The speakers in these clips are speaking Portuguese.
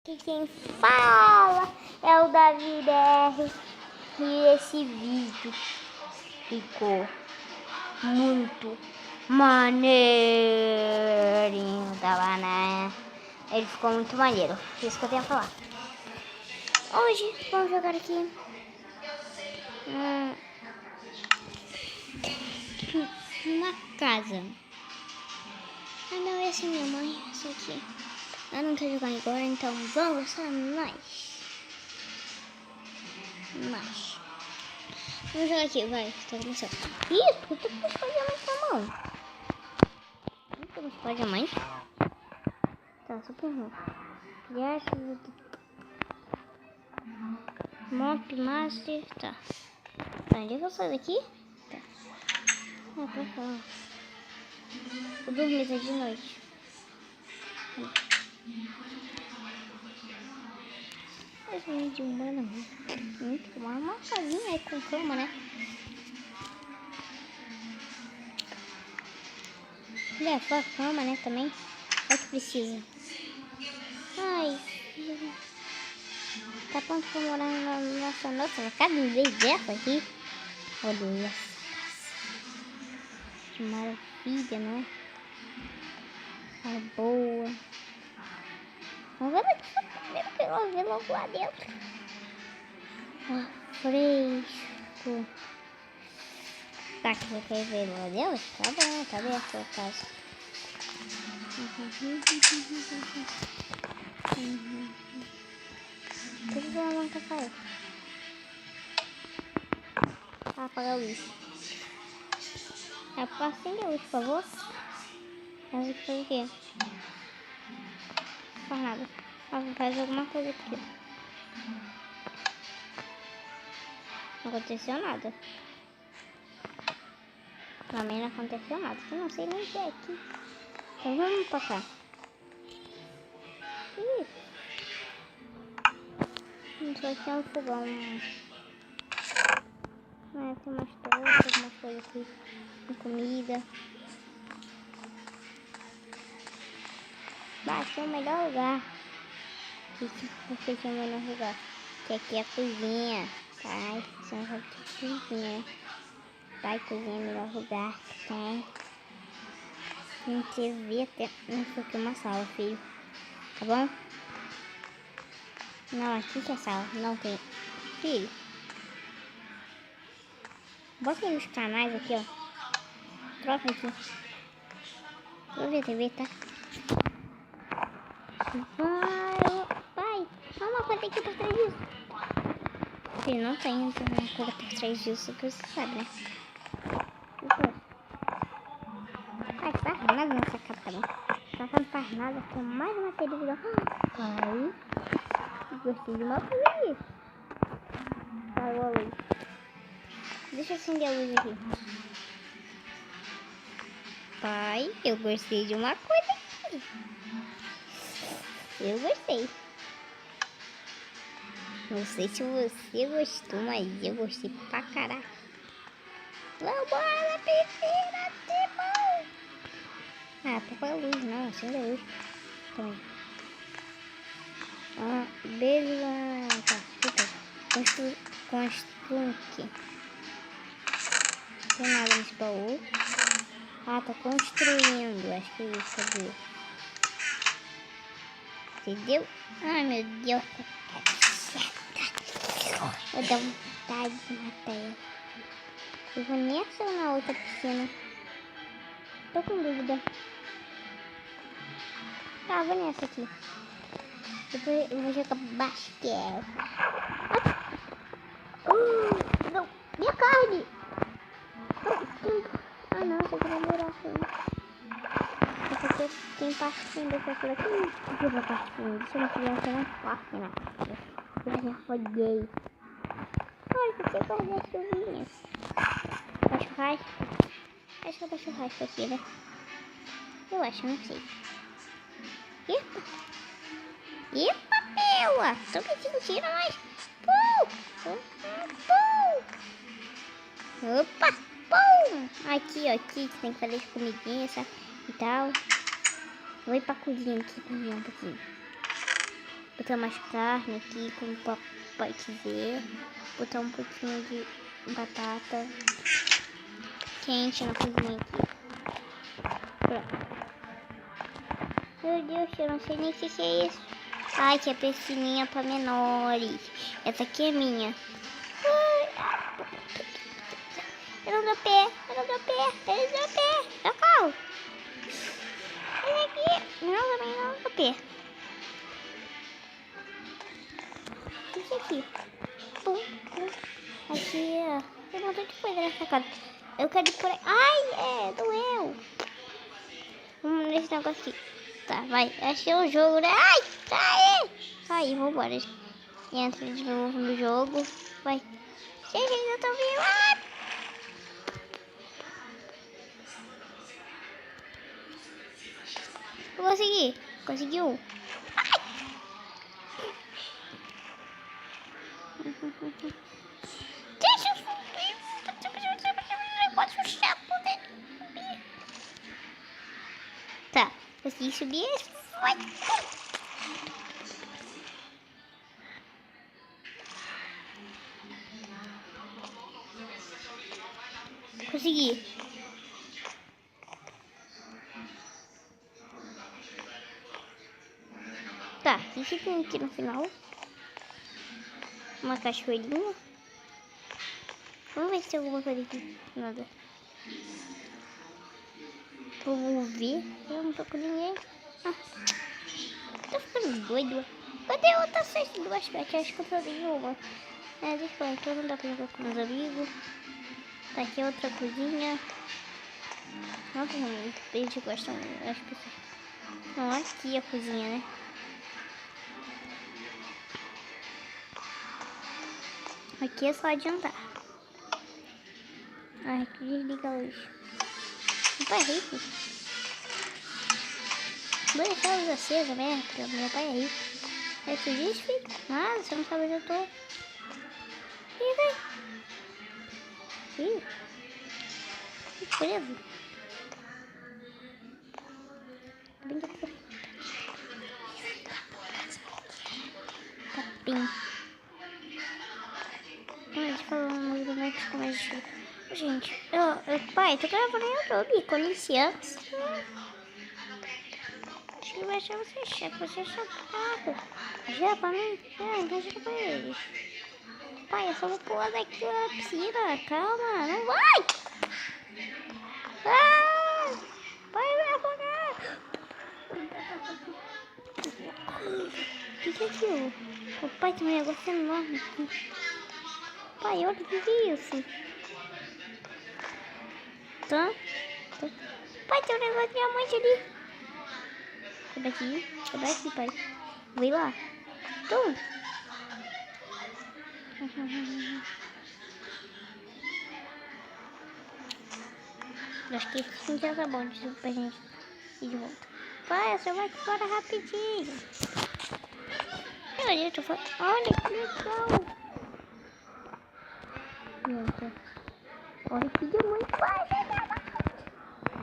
Que quem fala é o Davi BR e esse vídeo ficou muito maneirinho, tava, né? Ele ficou muito maneiro, isso que eu tenho a falar. Hoje vamos jogar aqui uma casa. Ah não, essa é minha mãe, essa aqui. Eu não tô jogando agora, então vamos só nós. Vamos jogar aqui, vai, tá começando. Ih, tu tá com os diamantes na mão. Não tem os diamantes? Tá, só por um. Mop Master, tá. Tá, onde é que eu saio daqui? Tá. Ah, pra cá. Vou dormir de noite. Esse menino de humana, muito uma casinha aí com cama, né? Leva a cama, né, também. É o que precisa. Ai, filho. Tá pronto pra morar na nossa casa em vez dessa aqui? Olha essa casa. Que maravilha, né? É boa. Vamos ver aqui primeiro que eu ver logo lá dentro. Ó, fresco. Tá, que você quer ver lá dentro? Tá bom, tá aberto a casa. Tudo bom, não tá caindo. Apagar a luz. Acende a luz, por favor. Mas aqui faz o quê? Não faz nada. Faz alguma coisa aqui. Não aconteceu nada. Pra mim não aconteceu nada. Eu não sei nem o que é aqui. Então vamos pra cá. Isso aqui é um fogão. Tem umas torres, algumas coisas aqui. Com comida. Esse é o melhor lugar. Esse aqui é o melhor lugar. Que aqui é a cozinha. Tá? Esse é a cozinha. Vai, cozinha é o melhor lugar que tem. A gente vê até. Isso aqui é uma sala, filho. Tá bom? Não, aqui que é a sala. Não tem. Filho. Bota aí nos canais aqui, ó. Troca aqui. Vou ver a TV, tá? Vai. Calma, vai ter que ir por trás disso. Filho, não tem uma coisa por trás disso que você sabe, né? Ai, faz nada nessa casa também. Não faz nada, tem mais uma televisão. Ai, gostei de uma coisa aí. Apagou a luz. Deixa eu acender a luz aqui. Pai, eu gostei de uma coisa aqui. Eu gostei. Não sei se você gostou, mas eu gostei pra caralho. Vambora, piscina, Timão! Ah, apagou a luz, não. Acende a luz. Também. Beleza. Tá, fica. Construque. Não tem nada nesse baú. Ah, tá construindo. Acho que é isso, sabia? Entendeu? Ai, meu Deus. Vou dar vontade de matar ela. Eu vou nessa ou na outra piscina? Tô com dúvida. Tá, vou nessa aqui. Depois eu vou jogar basquete. Não, minha carne! Ah não, você vai virar assim. Porque tem parte ainda que eu falei aqui. Deixa eu ver a parte ainda. Se eu não tiver aqui na parte, né? Eu já rodei. Olha, você guardou as chuvinhas. É churrasco? Acho que é churrasco aqui, né? Eu acho, não sei. Epa! Epa, meua! Tô me sentindo mais. Opa! Pum! Aqui, ó, aqui tem que fazer as comidinhas, sabe? E tal. Vou ir pra cozinha aqui, cozinhar um pouquinho. Botar mais carne aqui, como o papai quiser. Botar um pouquinho de batata quente na cozinha aqui. Pronto. Meu Deus, eu não sei nem o que é isso. Ai, que é piscininha para menores. Essa aqui é minha. Eu não dou pé, eu não dou pé, eu não dou pé. Socorro. Vem aqui. Não, também não dou pé. Isso aqui. Pum, pum. Aqui, ó. Tem um montão de coisa nessa casa. Eu quero ir por aí. Ai, doeu. Vamos nesse negócio aqui. Tá, vai. Achei o jogo, né? Ai, sai. Sai, vambora. Entra de novo no jogo. Vai. Gente, eu tô vindo. Ai. Eu consegui. Conseguiu. Ai. Deixa eu subir. Negócio chato, né? Tá, consegui subir. Vai. Consegui. Tá, o que tem aqui no final? Uma cachoeirinha. Vamos ver se tem alguma coisa aqui. Nada. Vamos ver. Eu não tô com ninguém. Ah, tô ficando doido. Cadê outras 6 duas peças? Acho que eu perdi uma. É, deixa eu ver. Então não dá pra jogar com meus amigos. Tá aqui outra cozinha. Nossa, eles gostam, as pessoas. Não, aqui a cozinha, né? Aqui é só adiantar. Ai, que desliga a luz. Meu pai é rico. Vou deixar a luz acesa, né? Porque meu pai é rico. Aí tu diz, filho? Ah, você não sabe onde eu tô. Ih, velho. Ih. Que preso. Capim. Deixa eu falar uma coisa antes de começar. Gente, pai, tô gravando no YouTube, com licença. Acho que vai achar você chato, você é chapado. Já pra mim? Então já pra eles. Pai, eu só vou pular daqui na piscina, calma, não vai! Ah! Pai, vai afogar! O que é aquilo? O pai tem um negócio enorme aqui. Pai, olha o que é isso? Tá? Pai, tem um negócio de diamante ali. Sai daqui, pai. Vai lá. Tum. Acho que isso já tá bom pra gente ir de volta. Pai, você vai embora rapidinho. Olha, eu tô falando. Olha que legal. Olha que demônio. Pai,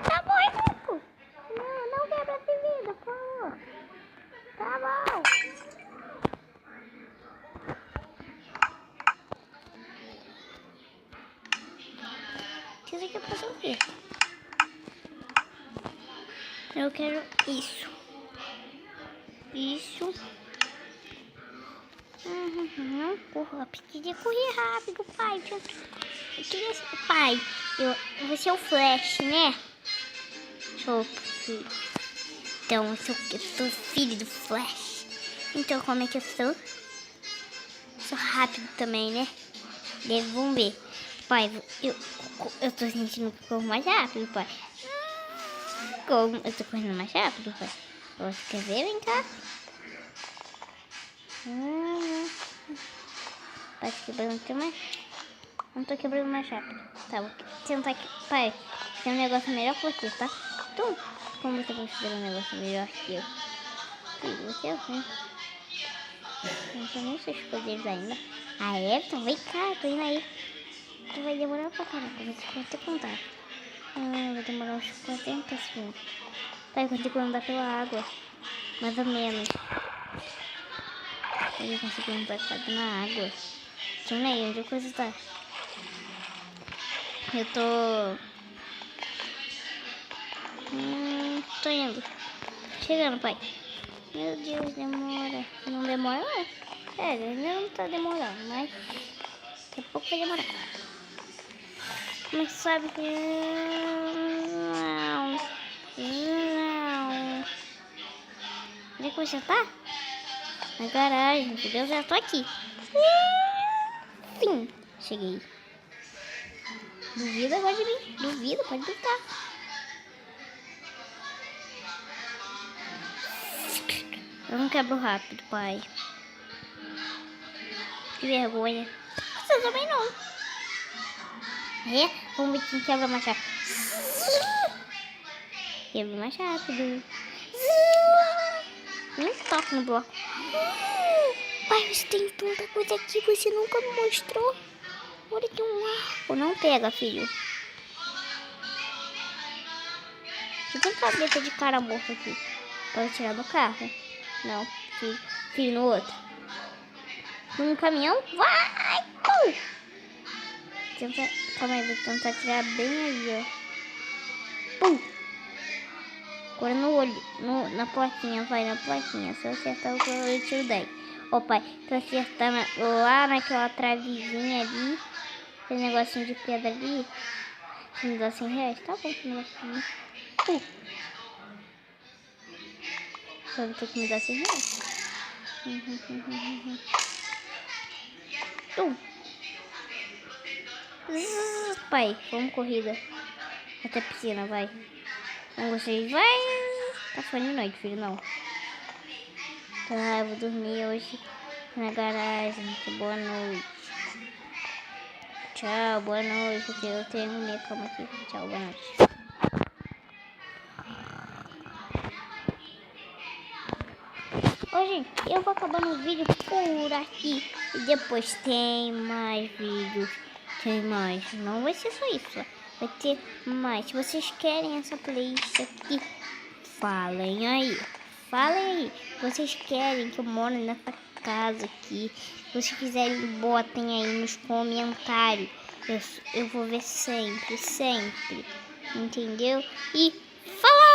tá morrendo. Não quebra essa vida, por favor. Tá bom. Isso aqui é pra o quê? Eu quero isso. Isso. Porra, precisa correr rápido, pai. Eu queria ser... Pai, você é o Flash, né? Sou filho. Então, eu sou filho do Flash. Então, como é que eu sou? Sou rápido também, né? Vamos ver. Pai, eu tô sentindo que eu corro mais rápido, pai. Eu tô correndo mais rápido, pai. Você quer ver? Vem cá. Pai, tá quebrando também? Não tô quebrando mais rápido. Tá, vou tentar aqui. Pai, tem um negócio melhor que você, tá? Tu, como você considera um negócio melhor que eu? Filho, você é ruim. Não tem nem seus poderes ainda. Ah, é? Então vem cá, tô indo aí. Tu vai demorar pra caraca, vou te contar. Vai demorar uns 40 segundos. Pai, eu consigo andar pela água. Mais ou menos. Eu consegui entrar quase na água. Tirei, onde a coisa tá? Eu tô... tô indo. Chegando, pai. Meu Deus, demora. Não demora, não. Sério, ainda não tá demorando, mas... daqui a pouco vai demorar. Mas sabe que... Não. Onde é que você tá? Na garagem, meu Deus, já tô aqui. Sim, cheguei. Duvida, pode vir. Duvida, pode duvidar. Eu não quebro rápido, pai. Que vergonha. Você também não. É? Vamos ver quem quebra mais rápido. Quebra mais rápido. Nem toca no bloco. Pai, você tem tanta coisa aqui, você nunca me mostrou. Olha que um arco. Não pega, filho. Que tem cabeça de cara morto aqui. Pra eu tirar do carro. Não, filho no outro. Num caminhão. Vai! Tenta, calma aí, vou tentar tirar bem aí, ó. Pum! Agora no olho, na plaquinha, vai na plaquinha. Se eu acertar o que eu tiro 10. Ó, pai, se eu acertar lá naquela travezinha ali, aquele negocinho de pedra ali, se me dá 100 reais, tá bom, esse negocinho. Só vou ter que me dar 100 reais. Pai, vamos corrida. Até a piscina, vai. Com vocês, vai. Tá fone de noite, filho, não. Tá, eu vou dormir hoje na garagem. Boa noite. Tchau, boa noite. Eu tenho minha cama aqui. Tchau, boa noite. Ô, gente, eu vou acabando o vídeo por aqui. E depois tem mais vídeos. Tem mais. Não vai ser só isso. Vai ter mais. Se vocês querem essa playlist aqui, falem aí. Falem aí. Vocês querem que eu moro nessa casa aqui? Se vocês quiserem, botem aí nos comentários. Eu vou ver sempre, sempre. Entendeu? E fala!